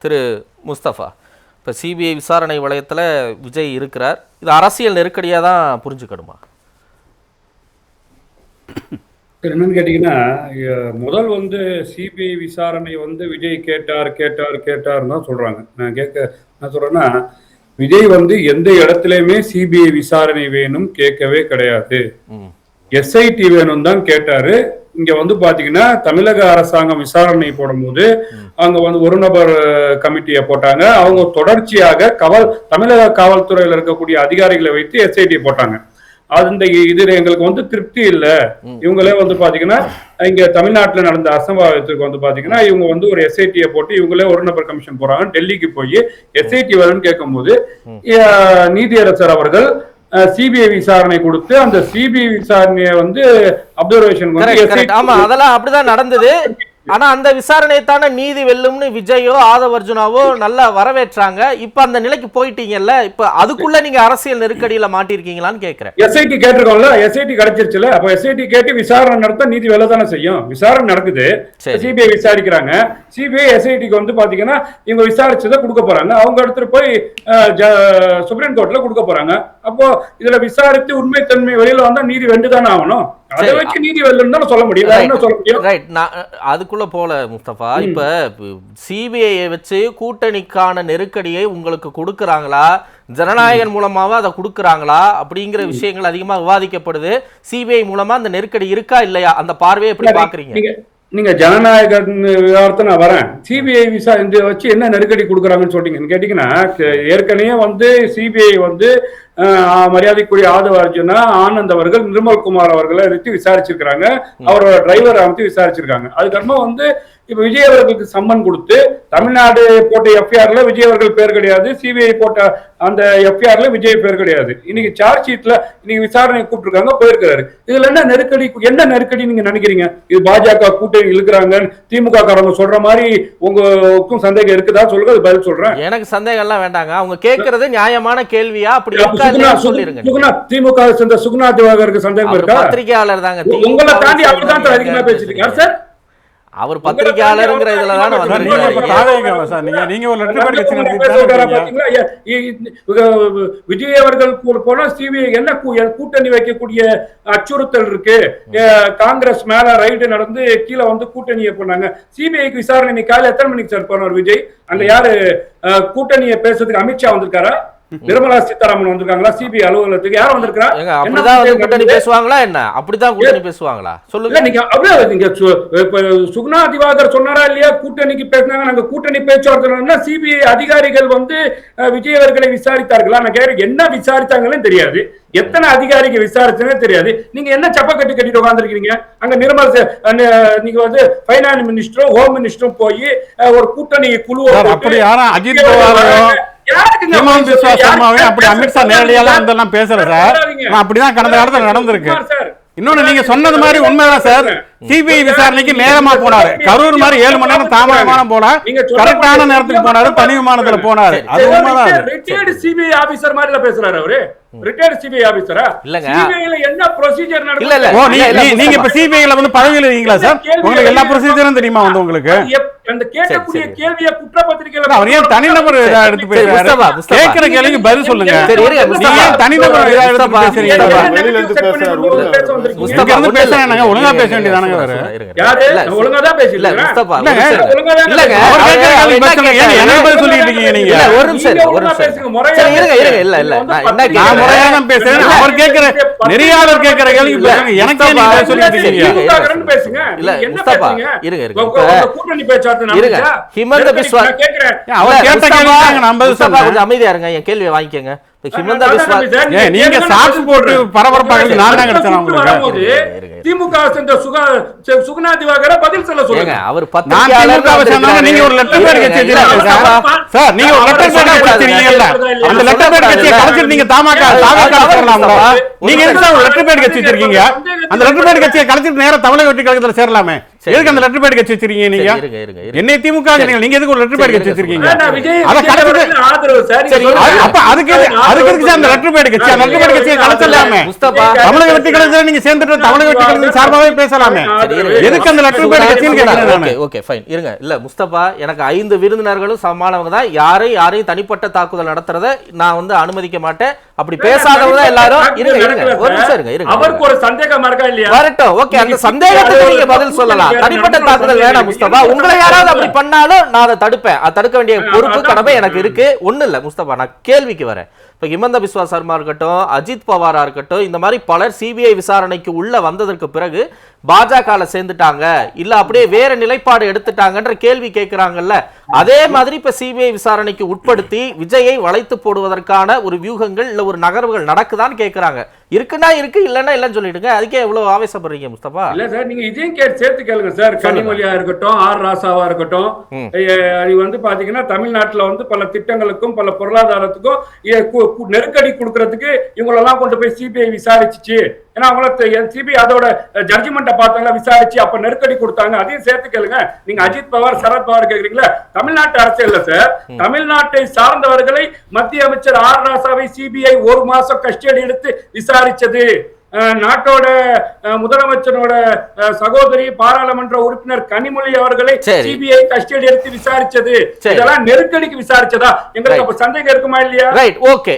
திரு முஸ்தபா, இப்போ சிபிஐ விசாரணை வளையத்தில் விஜய் இருக்கிறார். இது அரசியல் நெருக்கடியாக தான் புரிஞ்சுக்கணுமா? என்னன்னு கேட்டீங்கன்னா, முதல் சிபிஐ விசாரணை விஜய் கேட்டார்னு தான் சொல்றாங்க. நான் சொல்றேன்னா, விஜய் எந்த இடத்துலயுமே சிபிஐ விசாரணை வேணும் கேட்கவே கிடையாது. எஸ்ஐடி வேணும் தான் கேட்டாரு. இங்க பாத்தீங்கன்னா தமிழக அரசாங்கம் விசாரணை போடும்போது அவங்க ஒரு நபர் கமிட்டியை போட்டாங்க. அவங்க தொடர்ச்சியாக தமிழக காவல்துறையில இருக்கக்கூடிய அதிகாரிகளை வைத்து எஸ்ஐடி போட்டாங்க. அந்த இதுல எங்களுக்கு திருப்தி இல்ல. இவங்களே பாத்தீங்கன்னா இங்க தமிழ்நாட்டுல நடந்த அசம்பாவிதத்துக்கு பாத்தீங்கன்னா இவங்க ஒரு எஸ்ஐடியை போட்டு இவங்களே ஒரு நபர் கமிஷன் போறாங்க. டெல்லிக்கு போய் எஸ்ஐடி வரும்னு கேட்கும் போது நீதியரசர் அவர்கள் சிபிஐ விசாரணை கொடுத்து அந்த சிபிஐ விசாரணையை அப்சர்வேஷன் அதெல்லாம் அப்படிதான் நடந்தது. ஆனா அந்த விசாரணையை தானே நீதி வெல்லும்னு விஜயோ ஆதவ் அர்ஜுனாவோ நல்லா வரவேற்றாங்க. இப்ப அந்த நிலைக்கு போயிட்டீங்கல்ல, இப்ப அதுக்குள்ள நீங்க அரசியல் நெருக்கடியில மாட்டிருக்கீங்களான்னு கேக்குறேன். எஸ்ஐடி கேட்டிருக்கோம்ல, எஸ்ஐடி கிடைச்சிருச்சுல. அப்ப எஸ்ஐடி கேட்டு விசாரணை நடத்த நீதி வெல்ல தானே செய்யும். விசாரணை நடக்குது, சிபிஐ விசாரிக்கிறாங்க. சிபிஐ எஸ்ஐடிக்கு பாத்தீங்கன்னா இவங்க விசாரிச்சதை கொடுக்க போறாங்க. அவங்க எடுத்துட்டு போய் சுப்ரீம் கோர்ட்ல கொடுக்க போறாங்க. அப்போ இதுல விசாரித்து உண்மை தன்மை வெளியில வந்தா நீதி வெண்டுதானே ஆகணும். அதை வச்சு நீதி வெல்லுன்னு சொல்ல முடியும். அதுக்குள்ள போல முஸ்தபா, இப்ப சிபிஐ வச்சு கூட்டணிக்கான நெருக்கடியை உங்களுக்கு கொடுக்கறாங்களா, ஜனநாயகன் மூலமாவா அதை கொடுக்கறாங்களா அப்படிங்கிற விஷயங்கள் அதிகமா விவாதிக்கப்படுது. சிபிஐ மூலமா அந்த நெருக்கடி இருக்கா இல்லையா, அந்த பார்வையை எப்படி பாக்குறீங்க? நீங்க ஜனநாயக விவகாரத்தை நான் வரேன். சிபிஐ விசாரணை வச்சு என்ன நெருக்கடி கொடுக்குறாங்கன்னு சொல்றீங்கன்னு கேட்டீங்கன்னா, ஏற்கனவே சிபிஐ மரியாதைக்குரிய ஆதவ அர்ஜுனா, ஆனந்த் அவர்கள், நிர்மல் குமார் அவர்களை எடுத்து விசாரிச்சிருக்காங்க. அவரோட டிரைவர் அமைத்து விசாரிச்சிருக்காங்க. அதுக்கப்புறமா இப்ப விஜய் அவர்களுக்கு சம்மன் கொடுத்து தமிழ்நாடு போட்ட எஃப்ஐஆர்ல விஜய் அவர்கள் பேர் கிடையாது, சிபிஐ போட்ட அந்த எஃப்ஐஆர்ல விஜய் பேர் கிடையாது. இன்னைக்கு சார்ஜ் ஷீட்ல இன்னைக்கு விசாரணை கூப்பிட்டுருக்காங்க, போயிருக்கிறாரு. இதுல என்ன நெருக்கடி நீங்க நினைக்கிறீங்க? இது பாஜக கூட்டணி இழுக்கிறாங்க திமுக காரங்க சொல்ற மாதிரி உங்களுக்கும் சந்தேகம் இருக்குதா? சொல்லுங்க, அது பதில் சொல்றேன். எனக்கு சந்தேகம் எல்லாம் வேண்டாங்க. அவங்க கேட்கறது நியாயமான கேள்வியா? அப்படி திமுக சேர்ந்த சுகுணா திவாகருக்கு சந்தேகம் இருக்கா? பத்திரிகையாளர் தாங்க. உங்களை தாண்டி அப்படிதான் அதிகமா பேசிருக்காரு சார். அவர் பத்திரிகையாளர் இதுலதான் விஜய் அவர்கள் போனா சிபிஐ என்ன கூட்டணி வைக்கக்கூடிய அச்சுறுத்தல் இருக்கு. காங்கிரஸ் மேல ரைடு நடந்து கீழே கூட்டணியை பண்ணாங்க. சிபிஐக்கு விசாரணை காலையில் எத்தனை மணிக்கு சார் போனார் விஜய்? அங்க யாரு கூட்டணியை பேசுறதுக்கு அமித்ஷா வந்திருக்காரா? நிர்மலா சீதாராமன் வந்திருக்காங்களா? சிபிஐ அலுவலகத்துக்கு யாரும் வந்திருக்கா? கூட்டணி பேசுவாங்களா? என்ன அப்படிதான் கூட்டணி பேசுவாங்களா? சொல்லுங்க. நீங்க சுகுணா திவாகர் சொன்னாரா இல்லையா? கூட்டணிக்கு பேசினாங்க. நாங்க கூட்டணி பேச்சுவார்த்தை சிபிஐ அதிகாரிகள் விஜய் அவர்களை விசாரித்தார்களா? நான் கேட்க என்ன விசாரித்தாங்கன்னு தெரியாது, எத்தனை அதிகாரிகள் விசாரிச்சுன்னு தெரியாது. நீங்க என்ன சப்ப கட்டிட்டு உட்கார்ந்துருக்கீங்க? அங்க நிர்மலா நீங்க பைனான்ஸ் மினிஸ்டரும் ஹோம் மினிஸ்டரும் போய் ஒரு கூட்டணி குழுவை அமித்ஷா நேரடியெல்லாம் பேசுற சார். அப்படிதான் கடந்த காலத்துல நடந்திருக்கு. இன்னொன்னு நீங்க சொன்னது மாதிரி உண்மைதான் சார். சிபிஐ விசாரணைக்கு நேரமா போனாரு. கரூர் மாதிரி 7 மணி நேரம் தாமதமான போனா, கரெக்டான நேரத்துக்கு போனாரு, தனி விமானத்துல போனாரு. அது உண்மைதான். ரிட்டையர்டு சிபிஐ ஆபீசர் மாதிரி பேசுறாரு அவரு. ரிட்டையர்டு சிபிஐ ஆபீசரா? இல்லங்க, சிபிஐல என்ன ப்ரொசீஜர் நடக்குது? இல்ல நீங்க இப்ப சிபிஐல பதவியில இருக்கீங்களா சார்? உங்களுக்கு எல்லா ப்ரொசீஜரும் தெரியுமா? உங்களுக்கு அந்த கேட்கக்கூடிய கேள்வியை குற்றப்பத்திரிகையில அவர் ஏன் தனிநபர் இதா எடுத்து பேசுறாரு? கேட்கிற கேள்விக்கு பதில் சொல்லுங்க. நீங்க தனிநபர் இதா எடுத்து பேசுறீங்க. முஸ்தபா வந்து பேசுறாங்க, ஒழுங்கா பேச வேண்டியதானங்க. வேற யாரு ஒழுங்கா தான் பேசல? முஸ்தபா இல்லங்க, அவர் கேட்கிற கேள்விக்கு பதில் சொல்லுங்க. ஏன் என்ன பதில் சொல்லிட்டு இருக்கீங்க நீங்க? ஒரு நிமிஷம் இருங்க. இல்ல முறையா தான் பேசுறேன். அவர் கேட்கிற நெறியாளர் கேட்கிற கேள்விக்கு பேசுங்க. எனக்கு நீங்க சொல்லிட்டு இருக்கீங்க. இல்ல முஸ்தபா இருங்க. கூட்டணி பேச்சார்த்த ஹிமந்த பிஸ்வா அவர் கேட்ட கேள்விக்கு நான் பதில் சொல்றேன். கொஞ்சம் அமைதியா இருங்க, என் கேள்வியை வாங்கிக்கங்க. நீங்க சாட்சி போட்டு பரபரப்பாக நான் தான் கிடைச்சேன் உங்களுக்கு. திமுக சேர்ந்த சுகுணா திவாகர பதில் சொல்ல சொல்லுங்க. அவர் நீங்க ஒரு லெட்டர் பேட் கட்சி சார், நீங்க ஒரு லெட்டர் பேட் வச்சிருக்கீங்கல்ல, அந்த லெட்டர் பேட் கட்சியை கலைச்சிட்டு நீங்க தாமாக்கா சேரலாம்ல? நீங்க எதுக்கு ஒரு லெட்டர் பேட் கட்சி வச்சிருக்கீங்க? அந்த லெட்டர் பேட் கட்சியை கலைச்சிட்டு நேரா தமிழக வெற்றி கழகத்துல சேரலாமே. எதுக்கு அந்த லெட்டர் பேட் கட்சி வச்சிருக்கீங்க நீங்க? என்ன திமுக நீங்க எதுக்கு ஒரு லெட்டர் பேட் கட்சி வச்சிருக்கீங்க? அப்ப அதுக்கு அந்த லெட்டர் பேட் கட்சி, அந்த லெட்டர் பேட் கட்சியை கலத்தலாமே. தமிழக வெற்றி கழகத்துல நீங்க சேர்ந்துட்டு தமிழக வெற்றி கழகத்தின் சார்பாகவே பேசலாமே. எதுக்கு அந்த லெட்டர் பேட் கட்சின்னு கேக்குறேன். ஓகே ஃபைன் இருங்க. இல்ல முஸ்தபா, எனக்கு 5 விருந்தினர்களும் சமானவங்க தான். யாரையும் தனிப்பட்ட தாக்குதல் நடத்துறத நான் வந்து அனுமதிக்க மாட்டேன். அப்படி பேசாதவங்க எல்லாரும் இருங்க ஒரு நிமிஷம் இருங்க. அவருக்கு ஒரு சந்தேகம் இருக்கா இல்லையா? வரட்டும். ஓகே, அந்த சந்தேகத்துக்கு நீங்க பதில் சொல்லலாம். தனிப்பட்ட தாக்குதல் வேணாம் முஸ்தபா. உங்களை யாராவது அப்படி பண்ணாலும் நான் அதை தடுப்பேன். அதை தடுக்க வேண்டிய பொறுப்பு கடமை எனக்கு இருக்கு. ஒண்ணு இல்ல முஸ்தபா, நான் கேள்விக்கு வரேன். இப்ப ஹிமந்த பிஸ்வா சர்மா இருக்கட்டும், அஜித் பவாரா இருக்கட்டும், இந்த மாதிரி பலர் சிபிஐ விசாரணைக்கு உள்ள வந்ததற்கு பிறகு பாஜக சேர்ந்துட்டாங்க, இல்ல அப்படியே வேற நிலைப்பாடு எடுத்துட்டாங்கன்ற கேள்வி கேட்கிறாங்கல்ல. அதே மாதிரி இப்ப சிபிஐ விசாரணைக்கு உட்படுத்தி விஜயை வளைத்து போடுவதற்கான ஒரு வியூகங்கள் இல்ல ஒரு நகர்வுகள் நடக்குதான்னு கேட்கிறாங்க. இருக்குன்னா இருக்கு, இல்லன்னா இல்லன்னு சொல்லிடுங்க. அதுக்கே எவ்வளவு ஆவேசப்படுறீங்க முஸ்தபா? இல்ல சார், நீங்க இதையும் சேர்த்து கேளுங்க சார். கனிமொழியா இருக்கட்டும், ஆர் ராசாவா இருக்கட்டும், அது வந்து பாத்தீங்கன்னா தமிழ்நாட்டுல வந்து பல திட்டங்களுக்கும் பல பொருளாதாரத்துக்கும் நெருக்கடி கொடுக்கறதுக்கு இவங்களெல்லாம் கொண்டு போய் சிபிஐ விசாரிச்சு, ஏன்னா அவங்கள சிபிஐ அதோட ஜட்ஜ்மெண்ட்டை பார்த்தாங்க, விசாரிச்சு அப்ப நெருக்கடி கொடுத்தாங்க. அதையும் சேர்த்து கேளுங்க. நீங்க அஜித் பவார் சரத் பவார் கேக்குறீங்களா? தமிழ்நாட்டு அரசியல் சார், தமிழ்நாட்டை சார்ந்தவர்களை மத்திய அமைச்சர் ஆர் ராசாவை சிபிஐ 1 மாசம் கஸ்டடி எடுத்து விசாரிச்சது. நாட்டோட முதலமைச்சரோட சகோதரி பாராளுமன்ற உறுப்பினர் கனிமொழி அவர்களை சிபிஐ கஸ்டடி எடுத்து விசாரிச்சது. இதெல்லாம் நெருக்கடிக்கு விசாரிச்சதா? எங்களுக்கு அப்ப சந்தேகம் இருக்குமா இல்லையா? Right, okay.